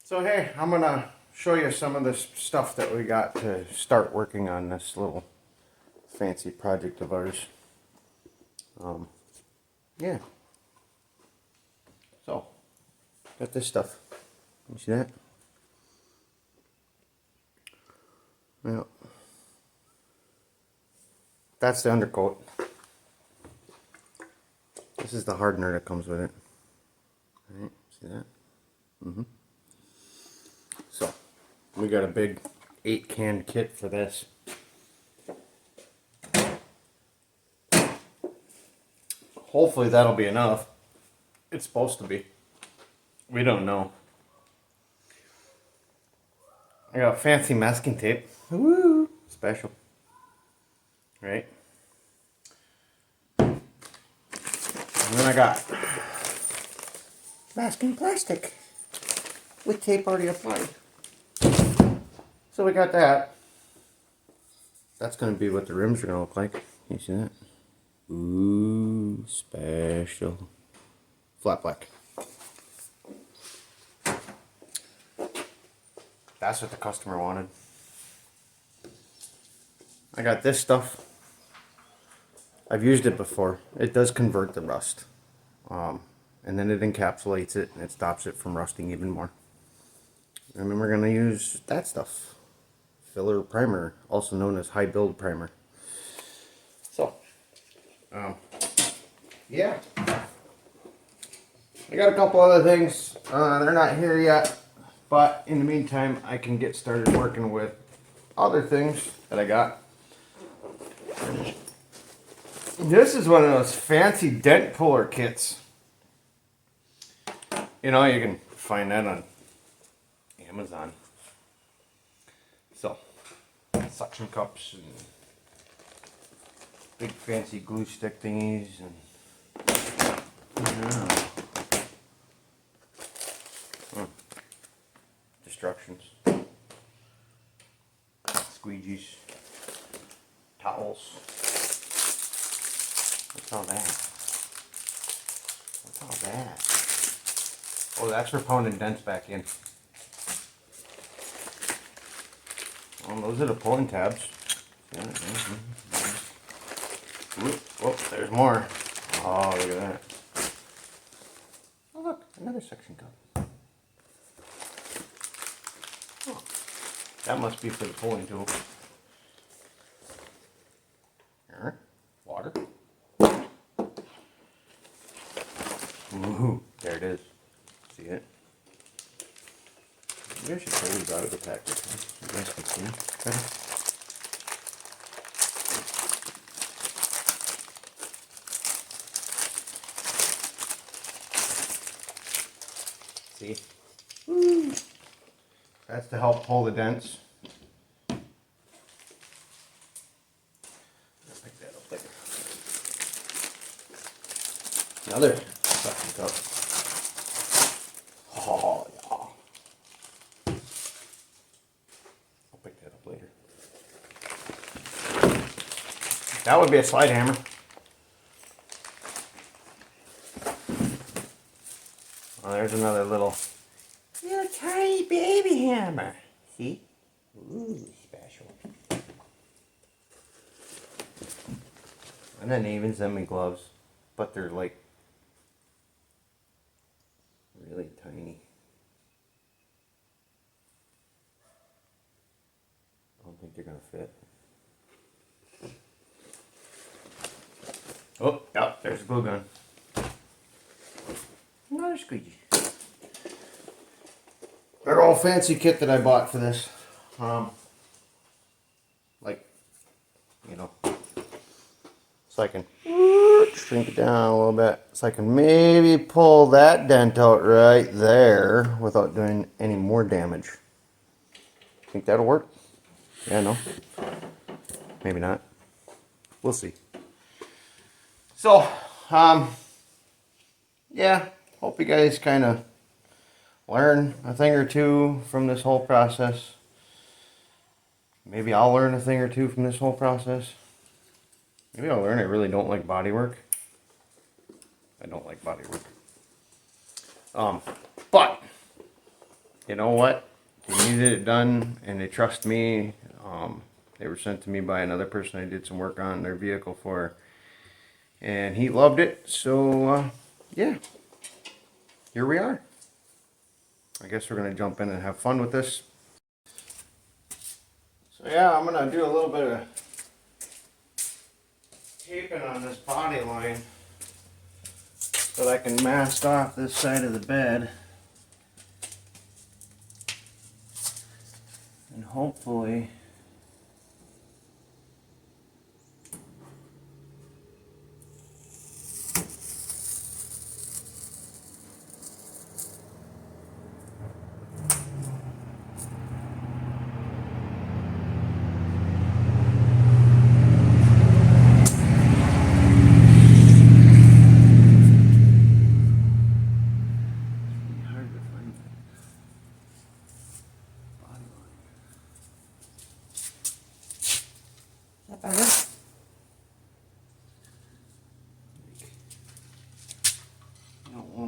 So hey, I'm gonna show you some of this stuff that we got to start working on this little fancy project of ours. Yeah. So, got this stuff. You see that? Yeah. That's the undercoat. This is the hardener that comes with it. Alright, see that? So, we got a big 8-can kit for this. Hopefully that'll be enough. It's supposed to be. We don't know. I got fancy masking tape. Woo! Special. Right? And then I got masking plastic with tape already applied. So we got that. That's going to be what the rims are going to look like. You see that? Ooh, special. Flat black. That's what the customer wanted. I got this stuff. I've used it before. It does convert the rust. And then it encapsulates it and it stops it from rusting even more. And then we're going to use that stuff. Filler primer, also known as high build primer. So, yeah. I got a couple other things. They're not here yet. But in the meantime, I can get started working with other things that I got. This is one of those fancy dent puller kits. You know, you can find that on Amazon. So, suction cups and big fancy glue stick thingies and yeah. Instructions, squeegees, towels. What's all that? What's all that? Oh, that's for pounding dents back in. Oh, those are the pulling tabs. Oh, there's more. Oh, look at that. Oh, look, another suction cup. Oh, that must be for the pulling tool. Here, water. Ooh, there it is. See it? Maybe I should pull these out of the package. You guys can see better. See? Woo. That's to help pull the dents. I'll pick that up later. Another suction cup. Oh, yeah. I'll pick that up later. That would be a slide hammer. Oh, there's another little tiny baby hammer. See? Ooh, special. And then they even send me gloves, but they're like really tiny. I don't think they're gonna fit. Oh, yep, there's a glue gun. Another squeegee. They're all fancy kit that I bought for this. Like, you know, so I can shrink it down a little bit. So I can maybe pull that dent out right there without doing any more damage. Think that'll work? Yeah, no? Maybe not. We'll see. So, yeah, hope you guys kind of learn a thing or two from this whole process. Maybe I'll learn a thing or two from this whole process. Maybe I'll learn I really don't like body work. I don't like body work. But you know what? They needed it done, and they trust me. They were sent to me by another person I did some work on their vehicle for, and he loved it. So yeah, here we are. I guess we're gonna jump in and have fun with this. So yeah, I'm gonna do a little bit of taping on this body line so that I can mask off this side of the bed. And hopefully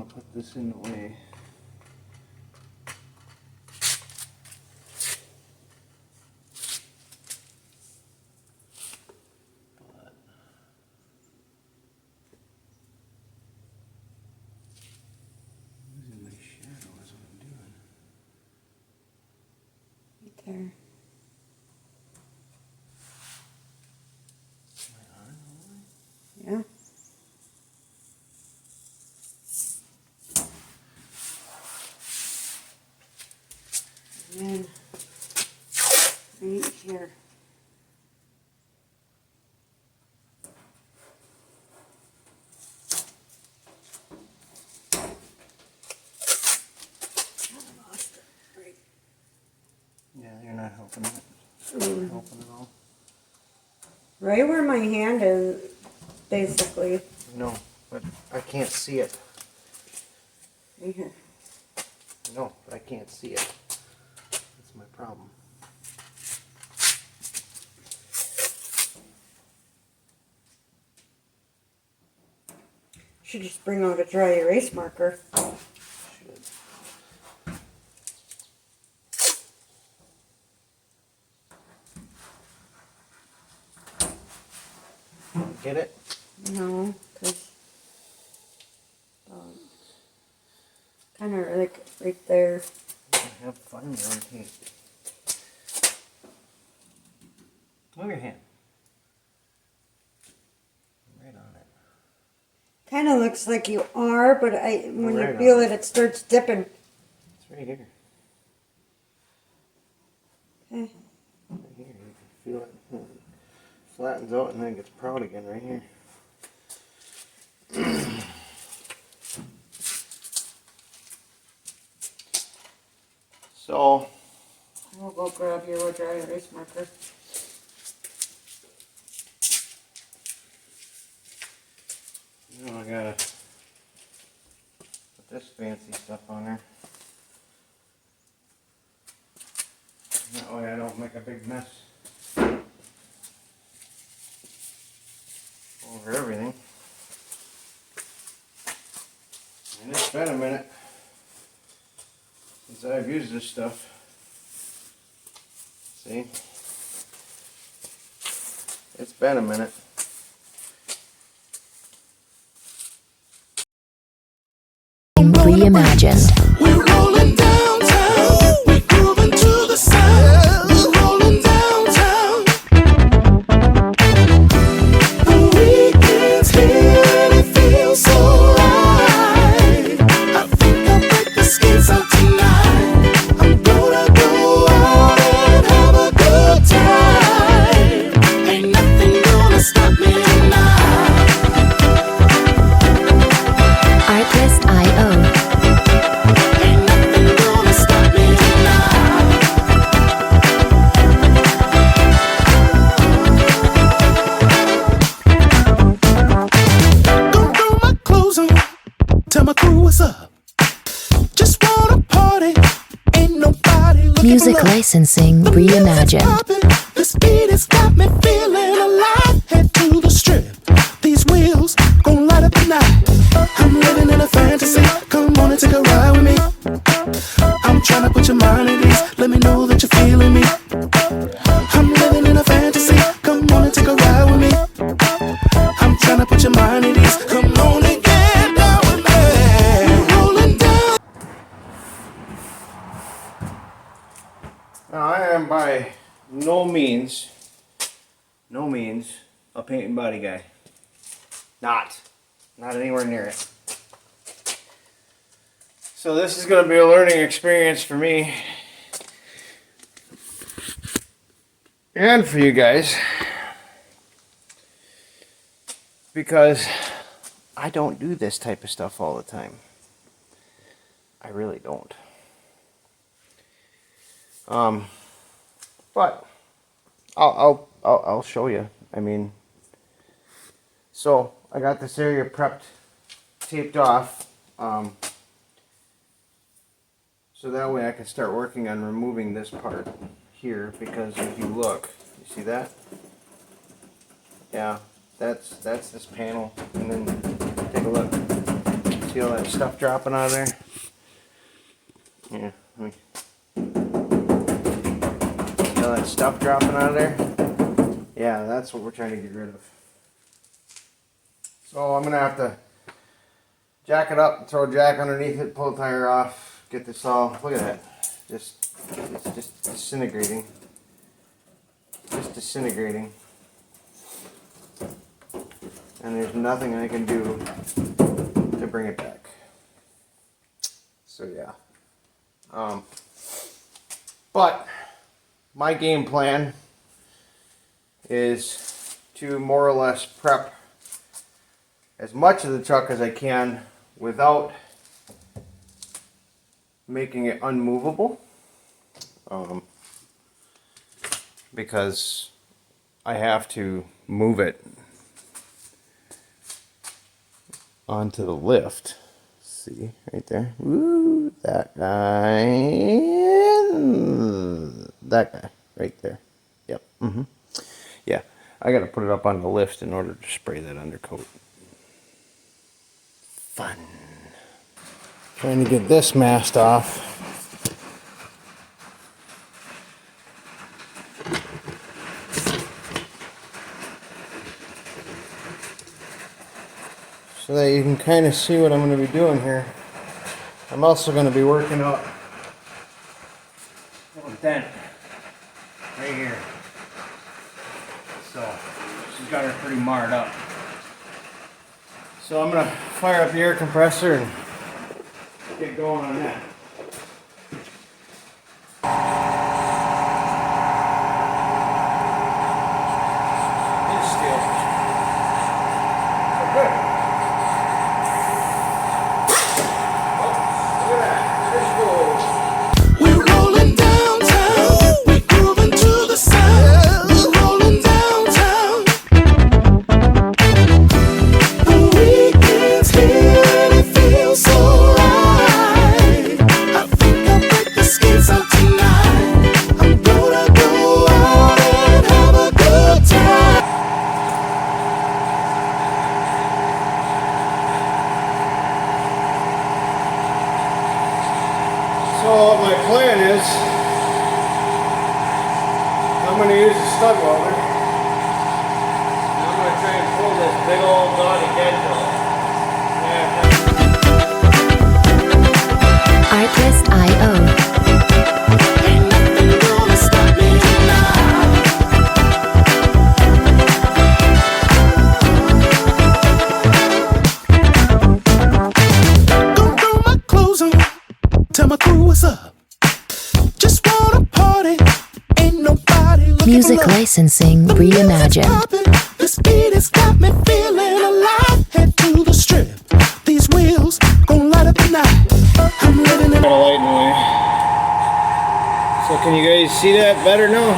put this in the way. But losing my shadow is what I'm doing. Right there. Yeah. And right here. Yeah, you're not helping it. Mm. Helping at all. Right where my hand is, basically. No, but I can't see it. Right here. No, but I can't see it. That's my problem. Should just bring out a dry erase marker. Should. Get it? No, because kind of like right there. I have fun on tape. Move your hand. Right on it. Kind of looks like you are, but when Right you feel on. it, it starts dipping. It's right here. Okay. Right here. You can feel it. Flattens out and then it gets proud again right here. So I'll go grab your dry erase marker. now I gotta put this fancy stuff on there. That way I don't make a big mess over everything. And it's been a minute since I've used this stuff. See? It's been a minute. Reimagined. We're rolling downtown. We're grooving to the sound. We're rolling downtown. The weekend's here and it feels so right. I think I'll break the skates out tonight. I'm gonna go out and have a good time. Ain't nothing gonna stop me tonight. Artlist.io. Tell my crew what's up. Just wanna party. Ain't nobody looking Music for love. licensing The music's reimagined. poppin', the speed has got me feeling alive. Head to the strip. These wheels gon' light up the night. I'm living in a fantasy. Come on and take a ride with me. I'm tryna put your am by no means a paint and body guy. Not anywhere near it. So this is going to be a learning experience for me and for you guys, because I don't do this type of stuff all the time. I really don't. But I'll show you. I mean, so I got this area prepped, taped off, so that way I can start working on removing this part here, because if you look, you see that? Yeah, that's this panel, and then take a look. See all that stuff dropping out of there? Yeah, see all that stuff dropping out of there? Yeah, that's what we're trying to get rid of. So I'm gonna have to jack it up, throw a jack underneath it, pull the tire off, get this all, look at that, it's just disintegrating. Just disintegrating. And there's nothing I can do to bring it back. So yeah. But my game plan is to more or less prep as much of the truck as I can without making it unmovable, because I have to move it onto the lift. See right there? Woo, that guy right there. Yep. Yeah, I gotta put it up on the lift in order to spray that undercoat. Fun. Trying to get this mast off. So that you can kind of see what I'm going to be doing here. I'm also going to be working out a little dent right here. So she's got her pretty marred up. So I'm going to fire up the air compressor and get going on that. It's steel. So good. Oh, look at that. There's gold. We're rolling downtown. We're grooving to the sound. We're rolling downtown. The weekend's here and it feels so right. I think I'll break the skates out tonight. I'm gonna go out and have a good time. So my plan is, I'm going to use a stud welder, and I'm going to try and pull this big old gaudy dent off. Yeah. Artlist.io. Ain't nothing gonna stop me now. Gonna throw my clothes on, tell my crew what's up. Just wanna party, ain't nobody looking Music for love. licensing The music's reimagined. popping, this beat has got me feeling alive. Head to the strip, these wheels gon' light up the night. I'm living in Got a light in the way. So can you guys see that better now?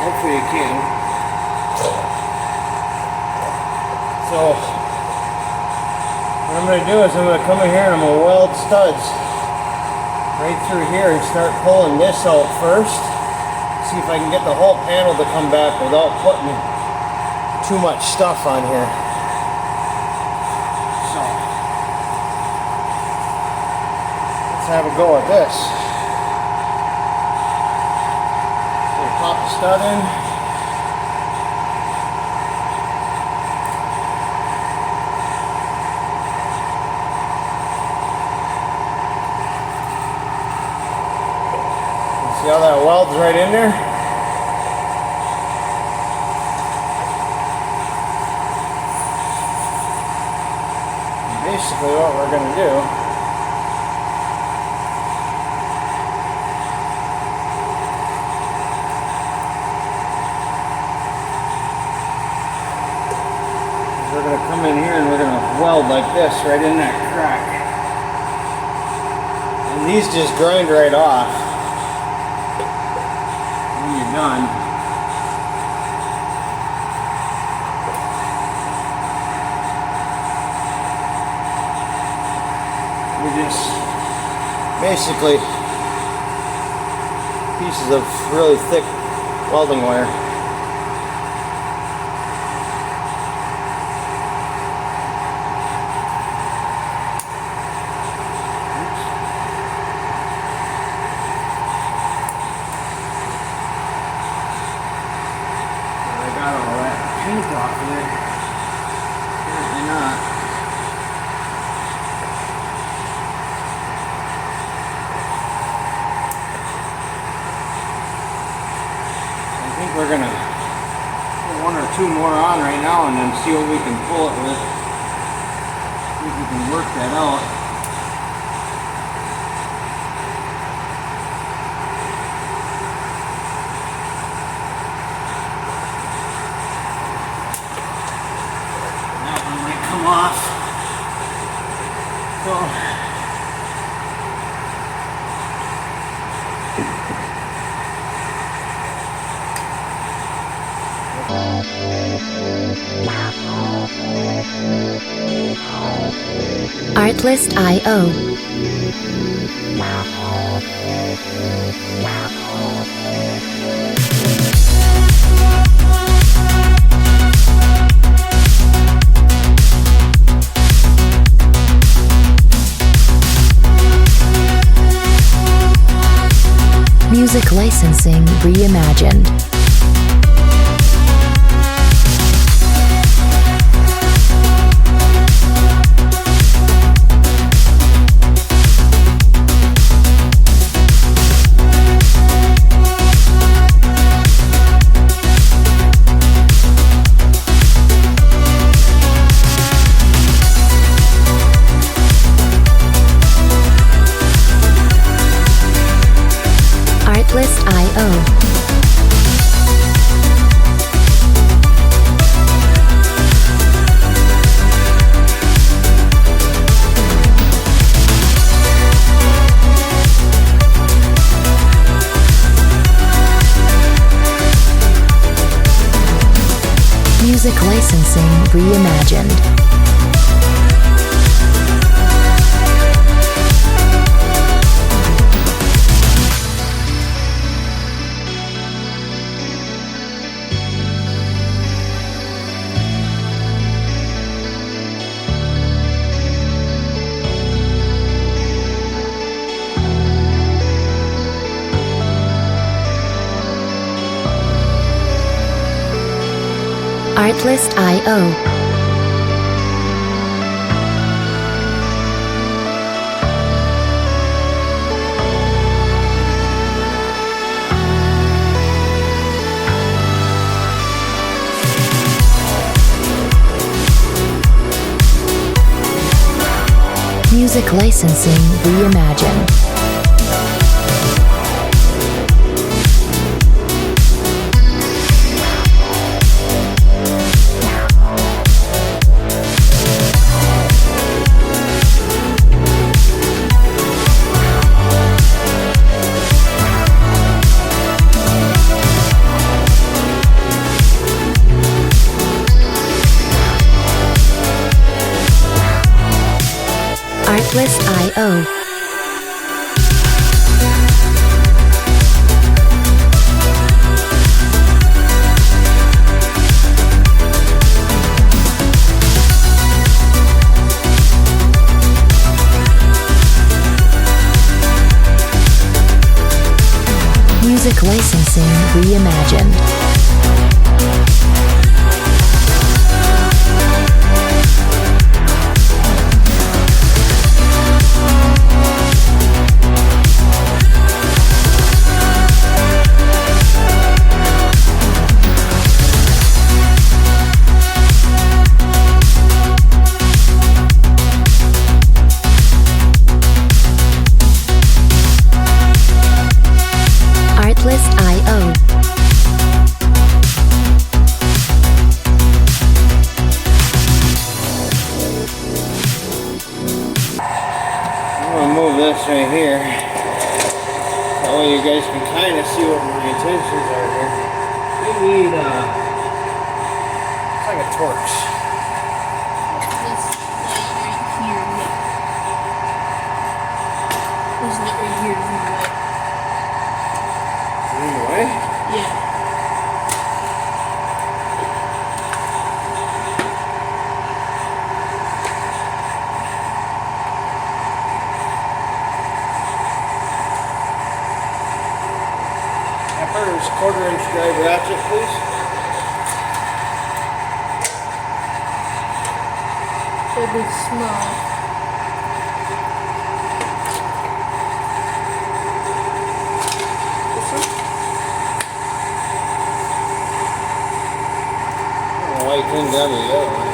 Hopefully you can. So what I'm going to do is I'm going to come in here and I'm going to weld studs right through here and start pulling this out first. See if I can get the whole panel to come back without putting too much stuff on here. So let's have a go at this. So pop the stud in. See how that welds right in there? basically what we're going to do. We're going to come in here and we're going to weld like this right in that crack. And these just grind right off when you're done. We just basically pieces of really thick welding wire. I got all that paint off of it. Apparently not. I think we're gonna put one or two more on right now and then see what we can pull it with. See if we can work that out. That one might come off. So Artlist.io. Music licensing reimagined. Artlist.io. Music licensing reimagined. Artlist.io. Music licensing reimagined. Artlist.io. Music licensing reimagined. That way you guys can kind of see what my intentions are here. We need, it's like a Torx. This light right here, yeah. This light right here is in the way. Anyway, Yeah. Pepper's 1/4 inch drive ratchet, please. Should be small. White thing down the yellow.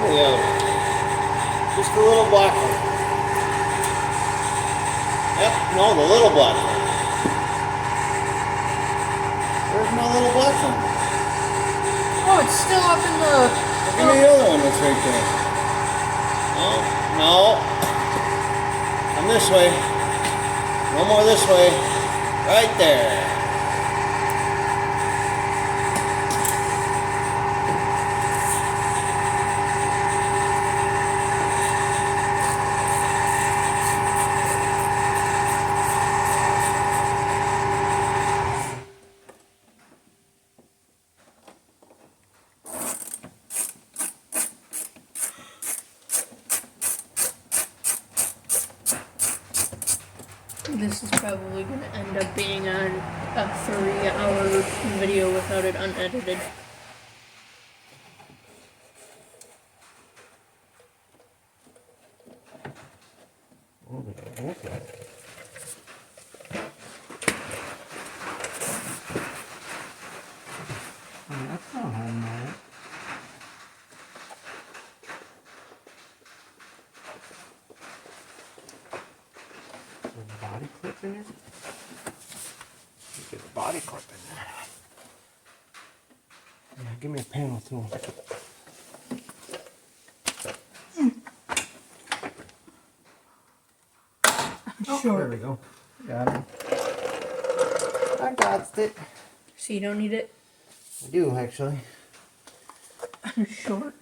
The other one. Just the little black one. Yep, no, the little black one. Where's my little black one? Oh, it's still up in the... Give me the other one that's right there. No, no. Come this way. No more this way. Right there. This is probably going to end up being on a 3-hour video without it unedited. That's not home, right? Body clip in there? Get a body clip in there. Yeah, give me a panel tool. Oh, there we go. Got it. I got it. So you don't need it? I do, actually. I'm short.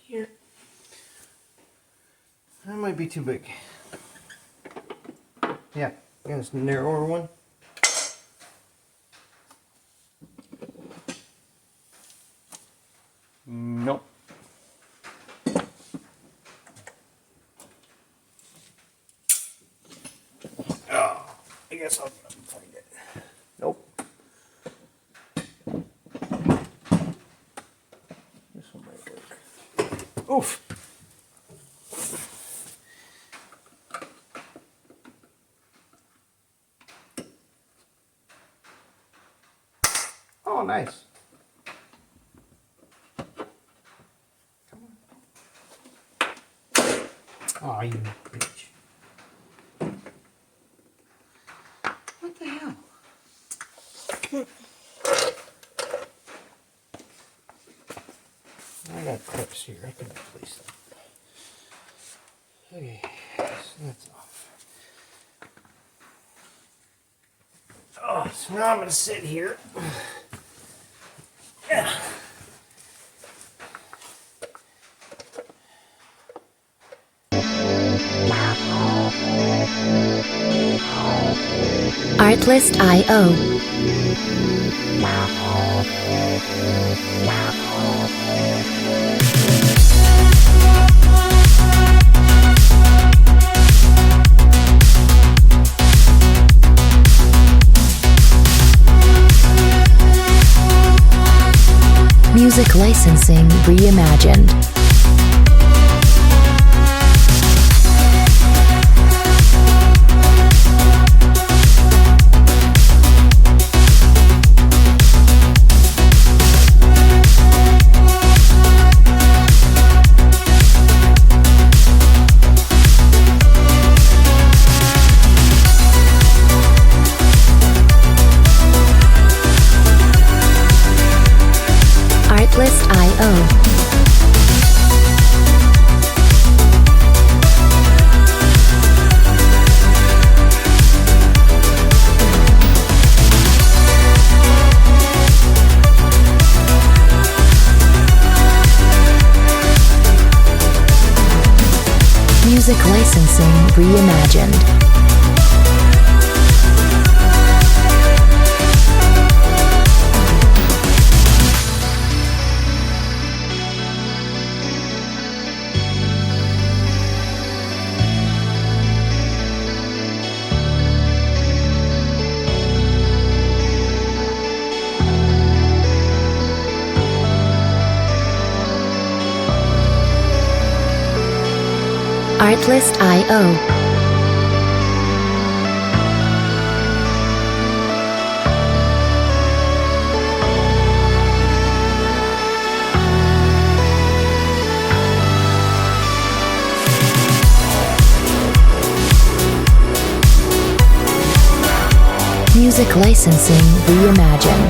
Here. That might be too big. Yeah, got this narrower one. Nope. Oh, I guess I'll find it. Nope. This one might work. Oof. Oh, nice. Oh, you bitch. What the hell? I got clips here. I can replace them. Okay, so that's off. Oh, so now I'm going to sit here. Yeah. Artlist.io. Music licensing reimagined. Artlist.io. Music licensing reimagined. Artlist.io. Music licensing reimagined.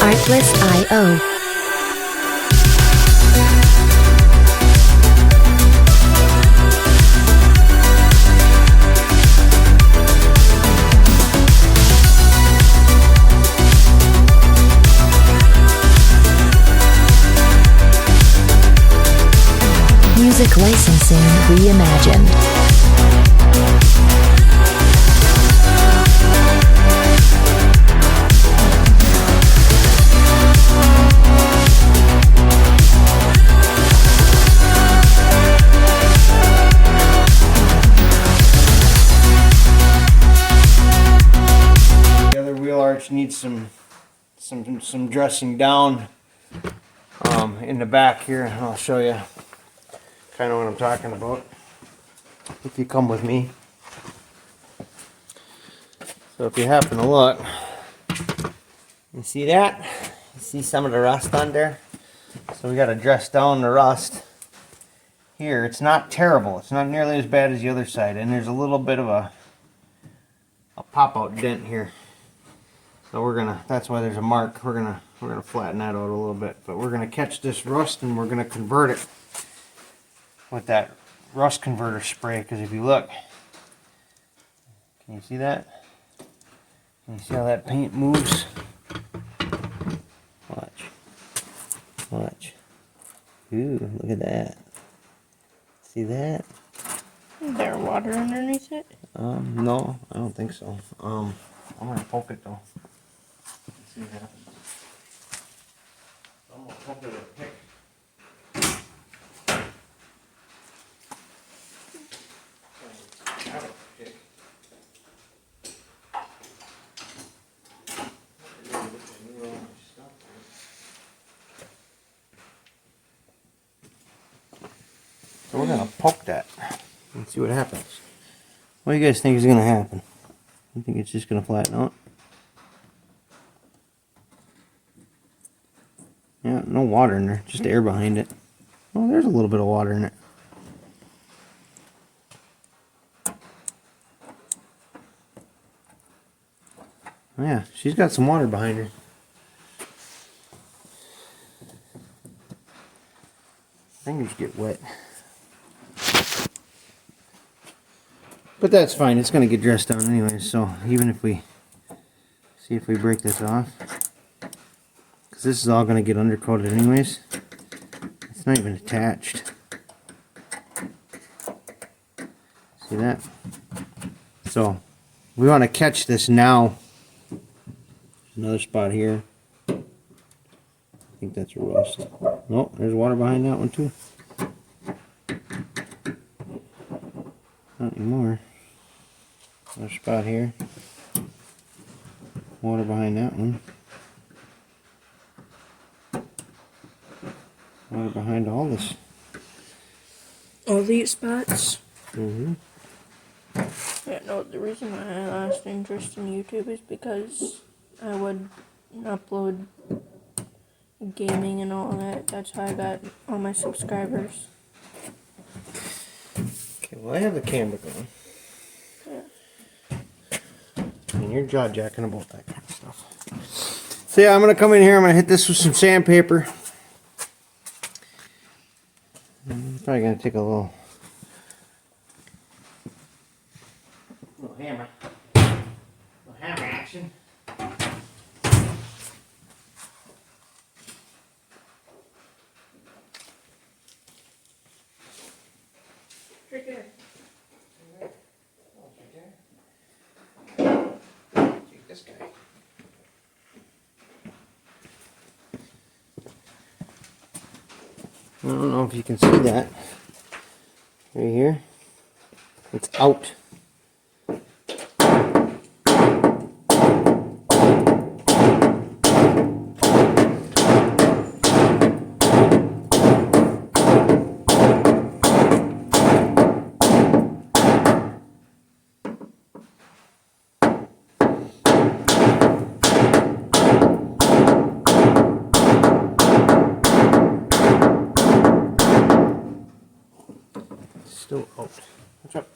Artlist.io. Music licensing reimagined. The other wheel arch needs some dressing down in the back here, and I'll show you kind of what I'm talking about if you come with me. So if you happen to look, you see that? You see some of the rust on there? So we got to dress down the rust here. It's not terrible. It's not nearly as bad as the other side, and there's a little bit of a pop-out dent here. So we're gonna. That's why there's a mark. We're gonna flatten that out a little bit, but we're gonna catch this rust and we're gonna convert it with that rust converter spray. Because if you look, can you see that? Can you see how that paint moves? Watch. Watch. Ooh, look at that. See that? Is there water underneath it? No, I don't think so. I'm gonna poke it though. Let's see what happens. I'm gonna poke it with a pick. Have a pick. So we're gonna poke that and see what happens. What do you guys think is gonna happen? You think it's just gonna flatten out? Yeah, no water in there, just air behind it. Oh, there's a little bit of water in it. Yeah, she's got some water behind her. Fingers get wet. But that's fine, it's gonna get dressed down anyway, so even if we see if we break this off. Because this is all gonna get undercoated anyways. It's not even attached. See that? So we want to catch this now. Another spot here. I think that's a rust. Nope, there's water behind that one too. Not anymore. Another spot here. Water behind that one. Water behind all this. All these spots. Mm-hmm. Yeah, no, the reason why I lost interest in YouTube is because I would upload gaming and all that. That's how I got all my subscribers. Okay, well I have the camera going. Yeah. And you're jaw jacking about that kind of stuff. So yeah, I'm gonna come in here, I'm gonna hit this with some sandpaper. I'm probably gonna take a little hammer. Little hammer action. Right there. Take this guy. I don't know if you can see that. Right here. It's out. Still out. What's up?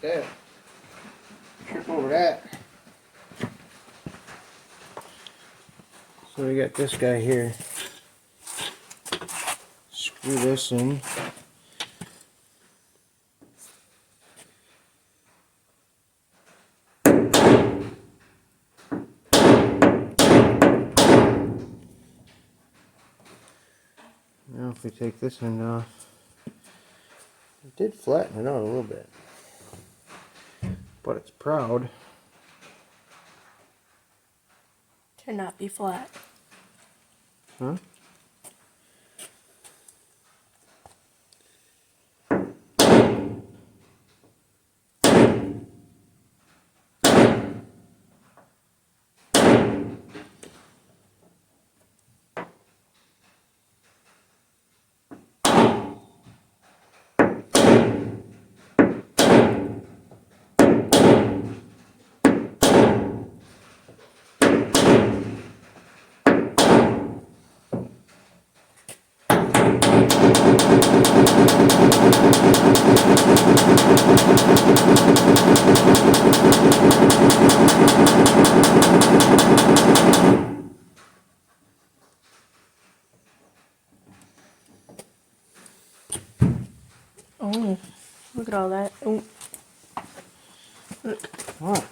That. Trip over that. So we got this guy here. Screw this in. Now if we take this end off, it did flatten it out a little bit. But it's proud. To not be flat. Huh? Oh, look at all that. Oh, look, What?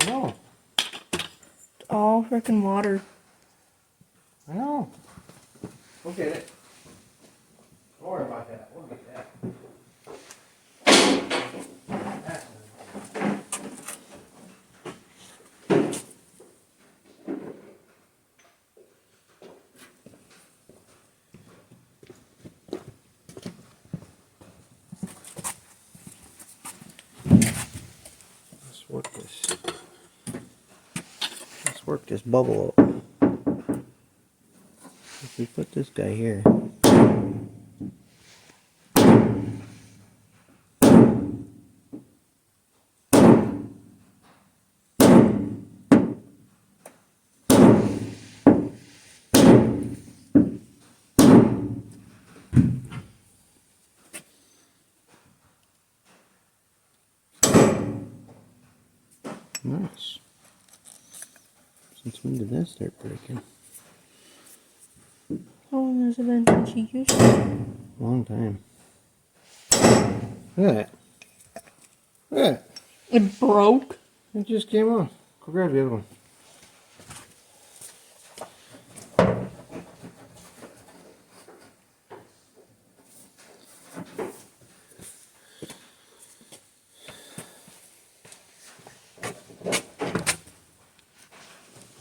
I know. it's all freaking water. I know. We'll get it. Don't worry about that. We'll get that. work this bubble out. If we put this guy here. Nice. Since when did that start breaking? How long has it been since you used it? Long time. Look at that. Look at that. It broke? It just came off. Go grab the other one.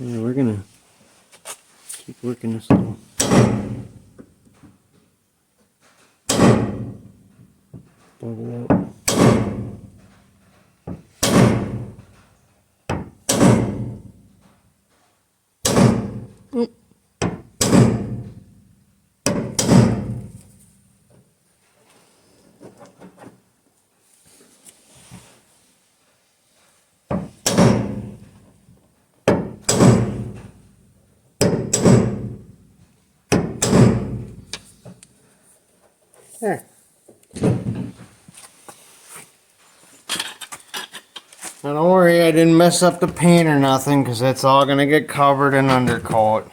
Yeah, we're gonna keep working this little bubble out. There. Now don't worry, I didn't mess up the paint or nothing, because it's all gonna get covered in undercoat.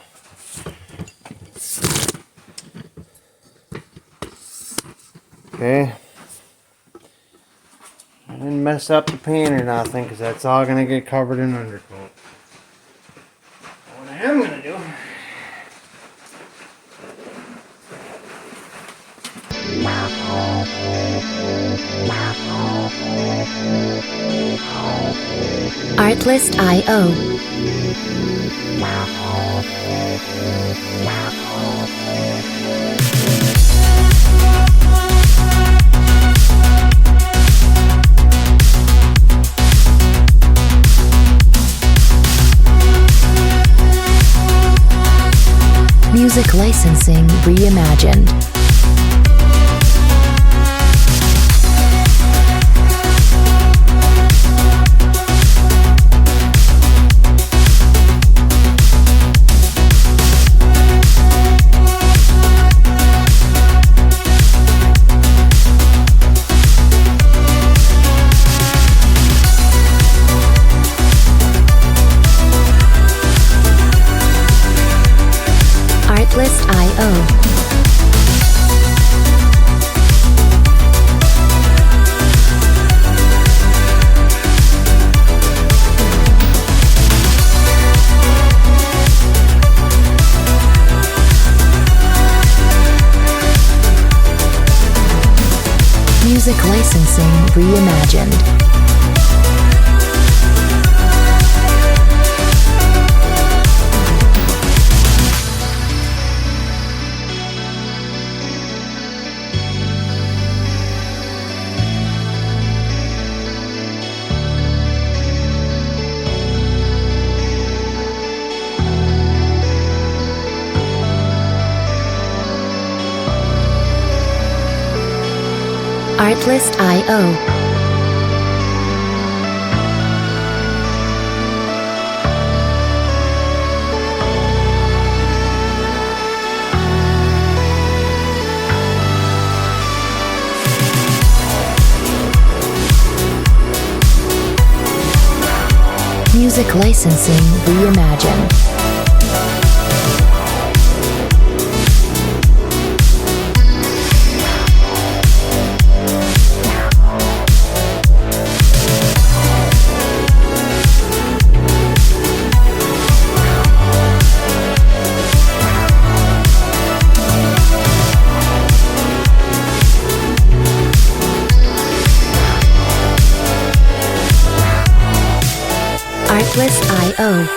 Okay. I didn't mess up the paint or nothing, because that's all gonna get covered in undercoat. What I am gonna do. Artlist.io. Music licensing reimagined. Artlist.io. Music licensing reimagined. Artlist.io. Music licensing reimagined. Artlist.io.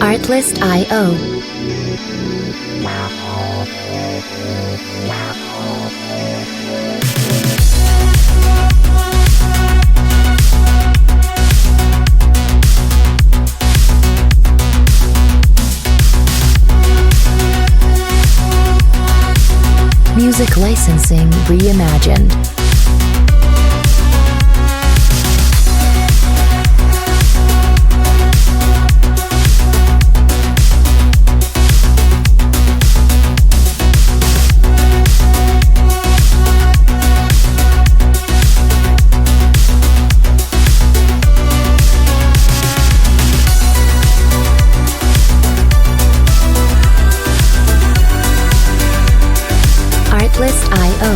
Artlist.io. Music licensing reimagined. Artlist.io.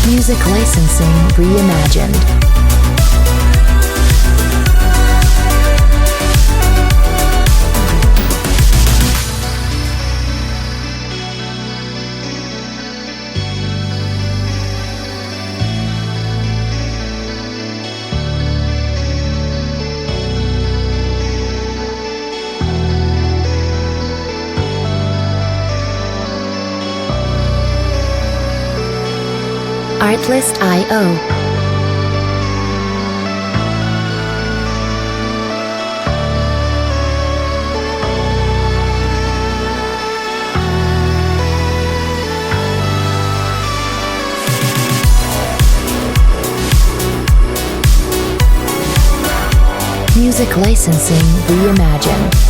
Music licensing reimagined. Artlist.io. Music licensing reimagined.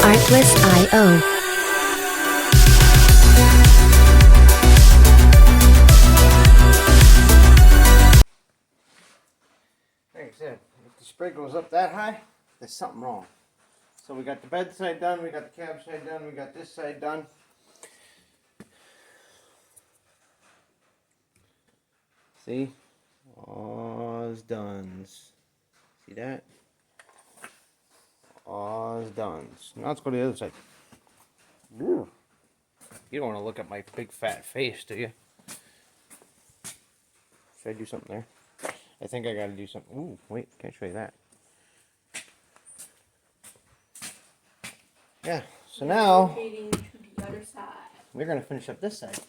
Artlist.io. Like I said, if the spray goes up that high, there's something wrong. So we got the bed side done, we got the cab side done, we got this side done. See? All's done. See that? All's done. Now let's go to the other side. Ooh. You don't want to look at my big fat face, do you? Should I do something there? I think I gotta do something. Ooh, wait, can't show you that. Yeah, so now Rotating to the other side. we're gonna finish up this side.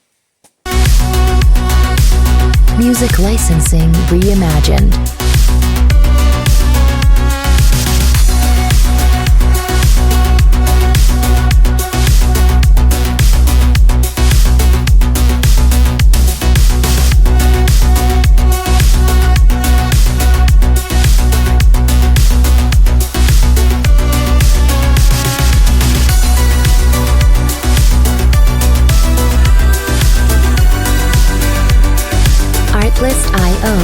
Music licensing reimagined. Artlist.io.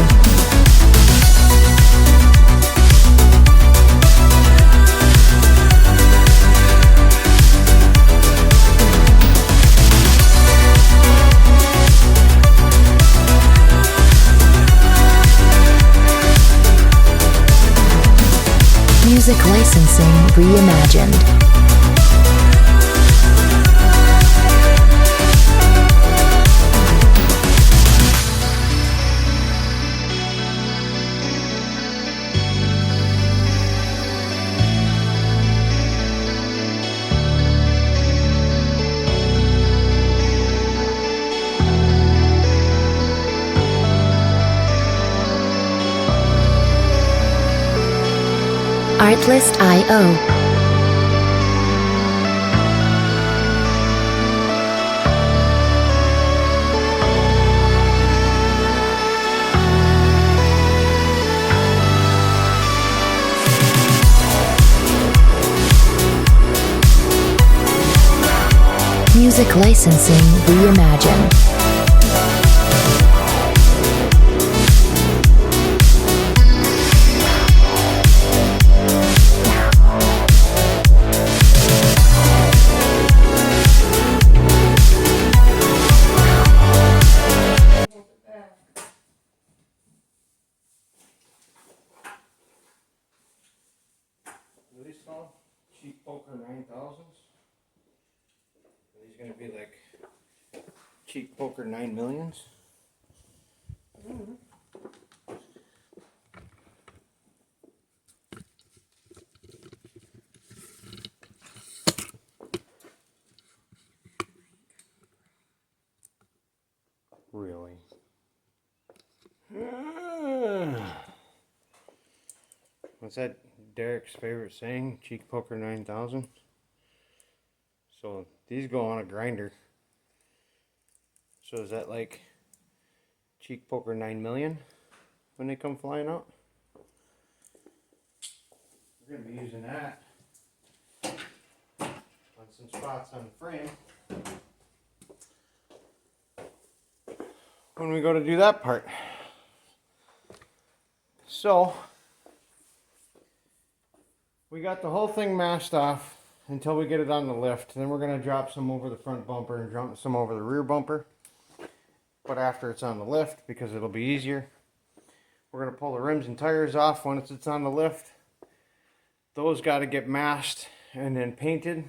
Music licensing reimagined. Artlist.io. Music licensing reimagined. What are these called? Cheap Poker 9000s? Are these gonna be like cheap poker 9 millions? Really? What's that Derek's favorite saying? Cheek poker 9000? So these go on a grinder. So is that like cheek poker 9 million when they come flying out? We're going to be using that on some spots on the frame when we go to do that part. So we got the whole thing masked off until we get it on the lift. Then we're going to drop some over the front bumper and drop some over the rear bumper. But after it's on the lift, because it'll be easier, we're going to pull the rims and tires off once it's on the lift. Those got to get masked and then painted.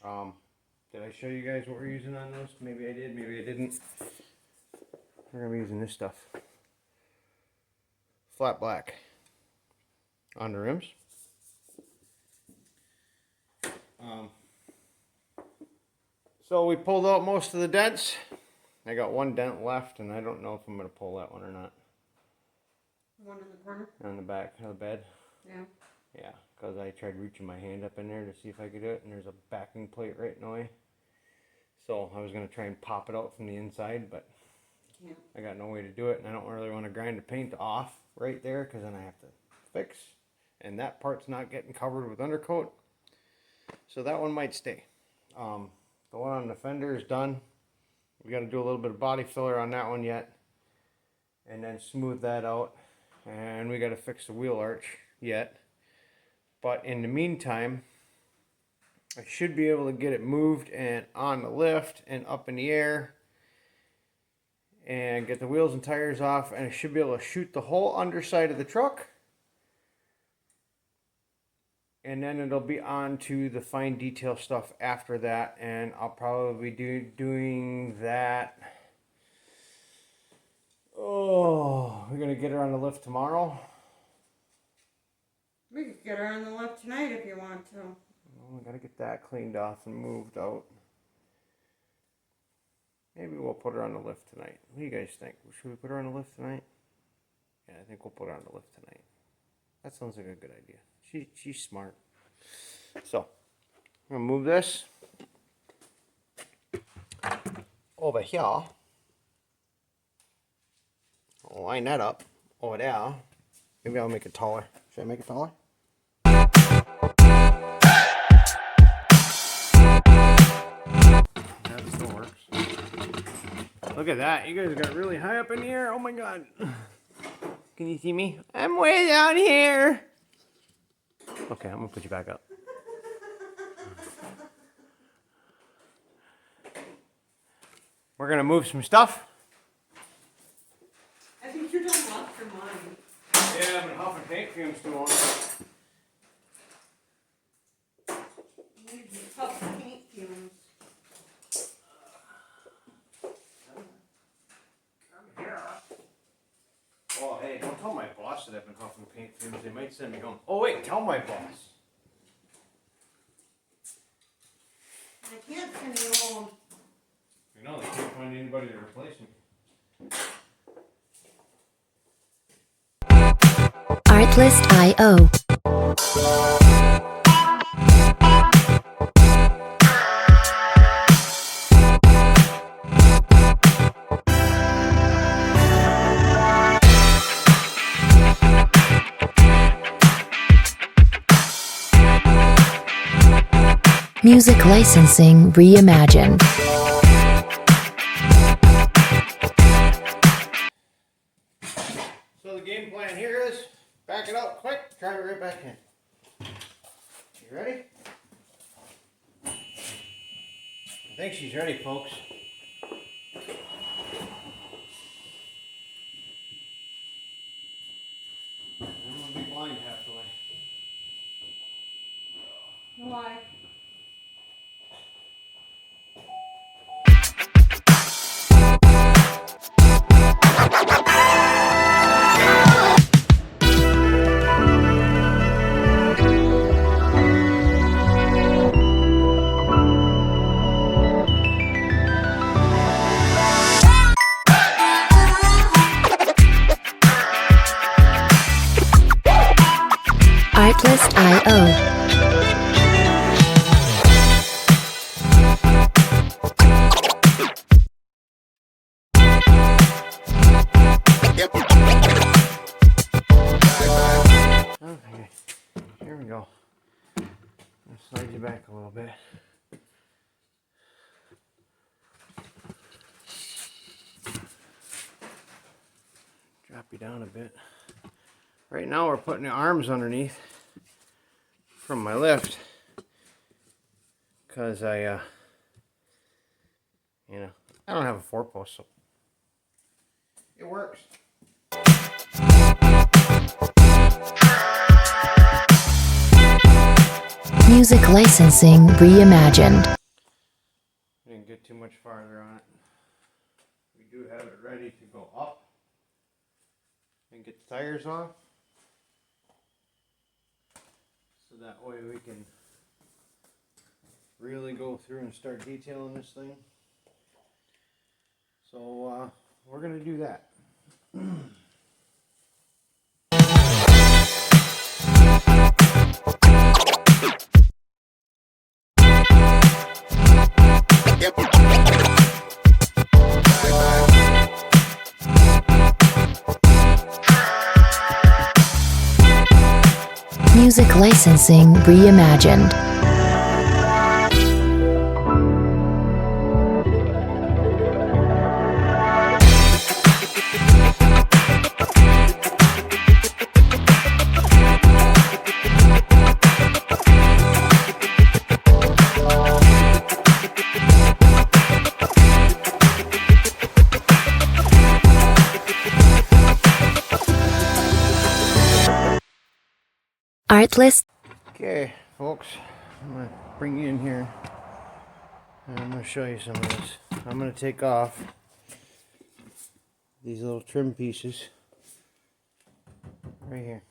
Did I show you guys what we're using on those? Maybe I did, maybe I didn't. We're going to be using this stuff. Flat black on the rims. So we pulled out most of the dents. I got one dent left, and I don't know if I'm going to pull that one or not. One in the corner? On the back of the bed. Yeah. Yeah, because I tried reaching my hand up in there to see if I could do it, and there's a backing plate right in the way. So I was going to try and pop it out from the inside, but Yeah. I got no way to do it, and I don't really want to grind the paint off right there, because then I have to fix, and that part's not getting covered with undercoat. So that one might stay. The one on the fender is done. We got to do a little bit of body filler on that one yet, and then smooth that out. And we got to fix the wheel arch yet. But in the meantime, I should be able to get it moved and on the lift and up in the air, and get the wheels and tires off, and I should be able to shoot the whole underside of the truck. And then it'll be on to the fine detail stuff after that, and I'll probably be doing that. Oh, we're gonna get her on the lift tomorrow. We could get her on the lift tonight if you want to. Well, we gotta get that cleaned off and moved out. Maybe we'll put her on the lift tonight. What do you guys think? Should we put her on the lift tonight? Yeah, I think we'll put her on the lift tonight. That sounds like a good idea. She's smart. So, I'm gonna move this over here. I'll line that up over there. Maybe I'll make it taller. Should I make it taller? That still works. Look at that. You guys got really high up in the air. Oh my god. Can you see me? I'm way down here. Okay, I'm gonna put you back up. We're gonna move some stuff. I think you're done left for mine. Yeah, but huffing paint fumes too long. Tough paint fumes. Oh, hey, don't tell my boss that I've been huffing paint fumes. They might send me home. Oh, wait, tell my boss. I can't send you home. I know, they can't find anybody to replace me. Artlist.io. Music licensing reimagined. So the game plan here is back it up quick, drive it right back in. You ready? I think she's ready, folks. I'm gonna be blind half the way. Why? Artlist.io. Okay, here we go. I'll slide you back a little bit. Drop you down a bit. Right now we're putting the arms underneath from my lift because I don't have a 4-post, so it works. Music licensing reimagined. Didn't get too much farther on it. We do have it ready to go up and get the tires off, so that way we can really go through and start detailing this thing. So we're gonna do that. Music licensing reimagined. Artlist. Okay, folks, I'm gonna bring you in here and I'm gonna show you some of this. I'm gonna take off these little trim pieces right here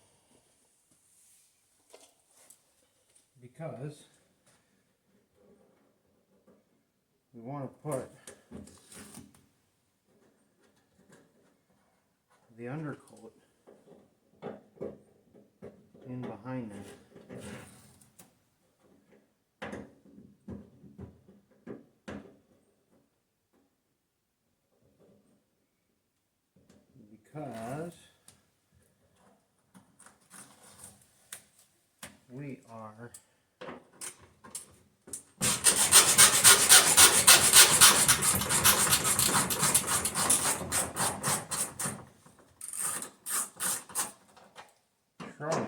because we want to put the undercoat in behind that. Because we are trying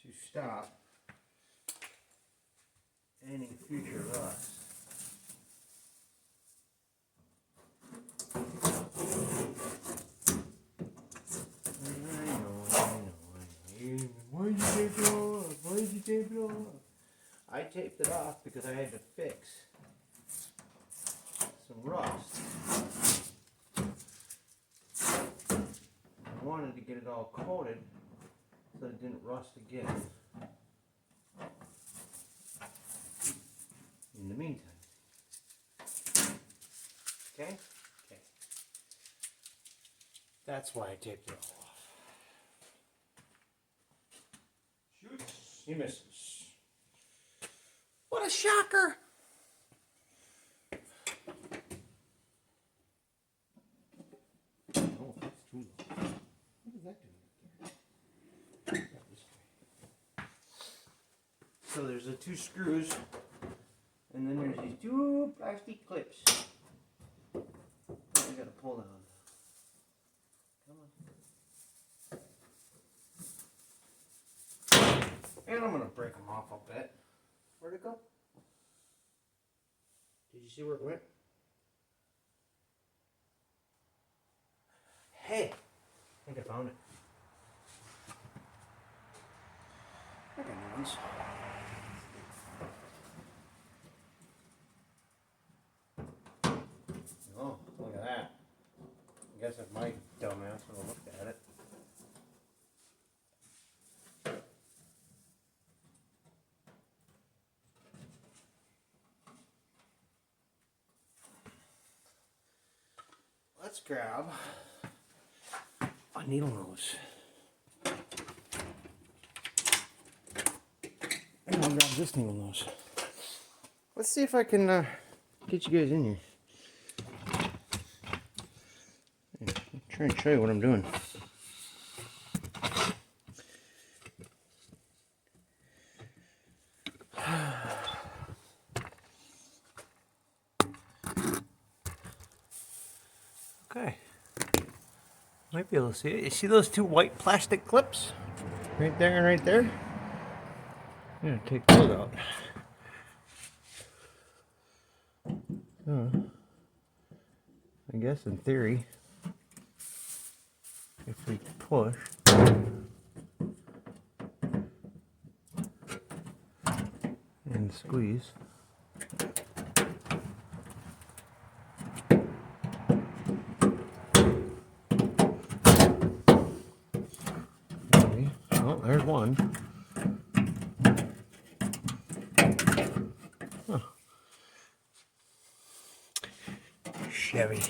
to stop any future rust. Why did you tape it off? Why did you tape it off? I taped it off because I had to fix some rust. I wanted to get it all coated so it didn't rust again. In the meantime. Okay? Okay. That's why I taped it all off. Shoot. He misses. What a shocker! 2 screws, and then there's these 2 plastic clips. Oh, I gotta pull down. Come on. And I'm gonna break them off a bit. Where'd it go? Did you see where it went? Hey! I think I found it. I got new ones. Oh, look at that. I guess if my dumbass would have looked at it. Let's grab a needle nose. And I'll grab this needle nose. Let's see if I can get you guys in here. I'm trying to show you what I'm doing. Okay. Might be able to see it. You see those 2 white plastic clips? Right there and right there? I'm gonna take those out. I guess in theory, if we push and squeeze, maybe. Oh, there's one. Huh. Chevy.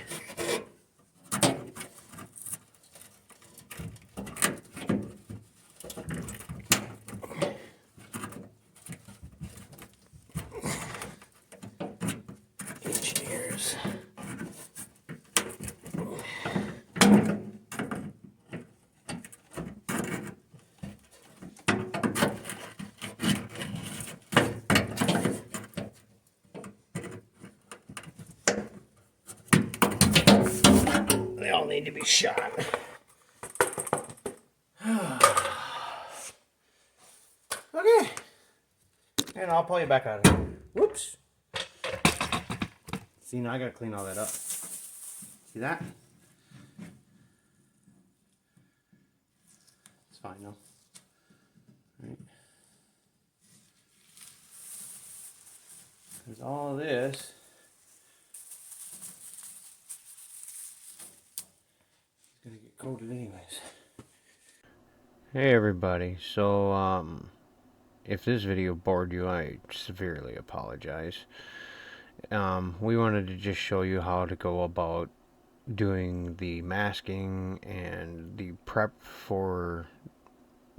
Cheers. They all need to be shot. Okay. And I'll pull you back out of here. Whoops. See, now I gotta clean all that up. See that? It's fine though. Right. Because all of this is gonna get coated anyways. Hey everybody, so if this video bored you, I severely apologize. We wanted to just show you how to go about doing the masking and the prep for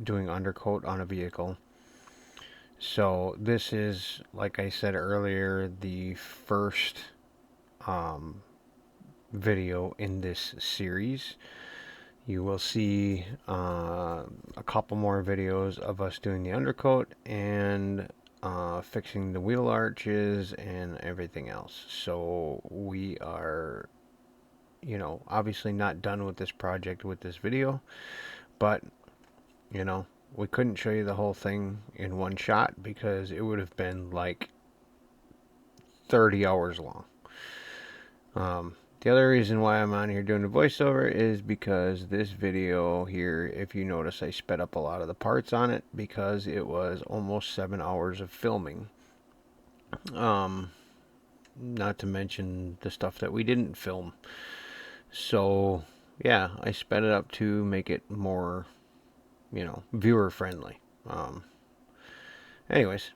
doing undercoat on a vehicle. So this is, like I said earlier, the first video in this series. You will see a couple more videos of us doing the undercoat and fixing the wheel arches and everything else. So we are, you know, obviously not done with this project with this video, but you know, we couldn't show you the whole thing in one shot because it would have been like 30 hours long. The other reason why I'm on here doing the voiceover is because this video here, if you notice, I sped up a lot of the parts on it because it was almost 7 hours of filming. Not to mention the stuff that we didn't film. So yeah, I sped it up to make it more, you know, viewer friendly. Anyways,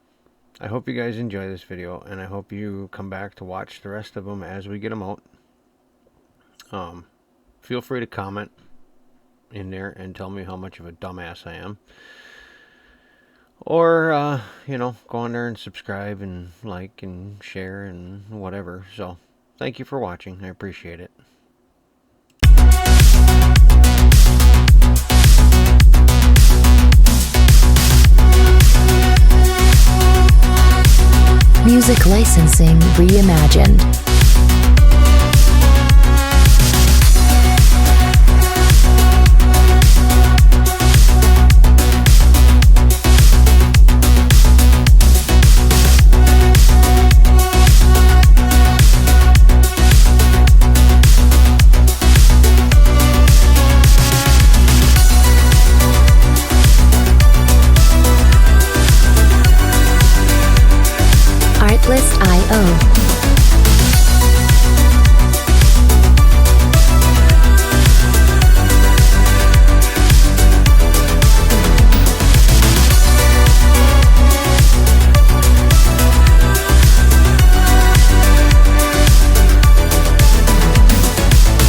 I hope you guys enjoy this video, and I hope you come back to watch the rest of them as we get them out. Feel free to comment in there and tell me how much of a dumbass I am. Or, you know, go on there and subscribe and like and share and whatever. So, thank you for watching. I appreciate it. Music licensing reimagined. Artlist.io.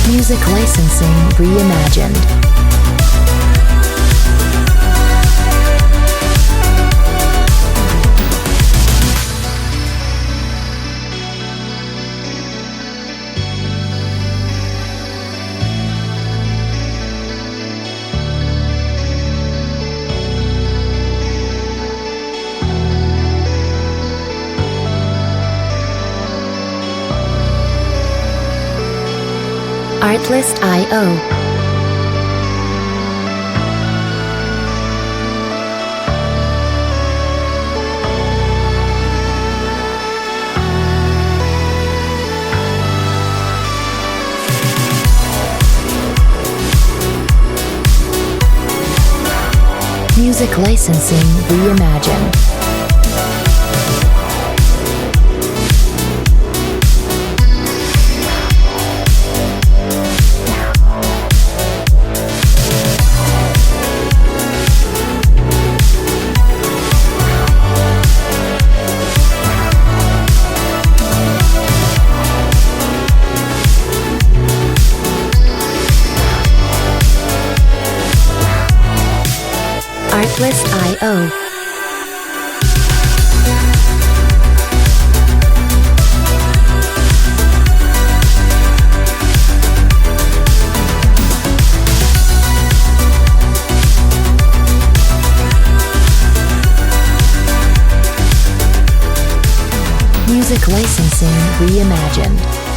Music licensing reimagined. Artlist.io. Music licensing reimagined. Artlist.io. Music licensing reimagined.